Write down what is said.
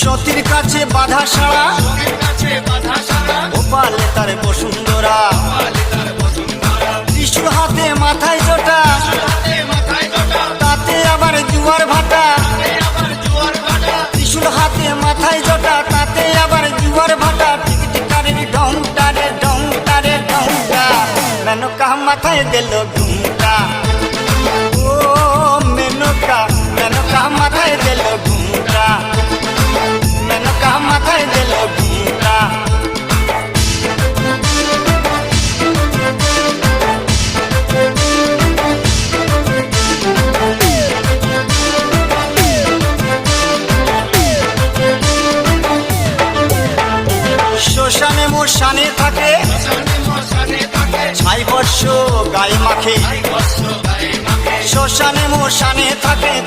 সতীর কাছে বাধা সারা গোপালে তার বসুন্ধরা ত্রিশূল হাতে মাথায় জোটা তাতে আবার জুয়ার ভাটা ত্রিশূল হাতে মাথায় জোটা তাতে আবার জুয়ার ভাটা টিকটিকারের ঢংটা রে ঢংটা রে ঢংটা মেনকা মাথায় দিল ঘুমটা ও মেনকা মেনকা মাথায় দিল ঘুমটা মেনকা মাথায় দিল ঘুমটা শ্মশানে মোশানে থাকে ছাই বর্ষ গায়ে মাখে শ্মশানে মোশানে থাকে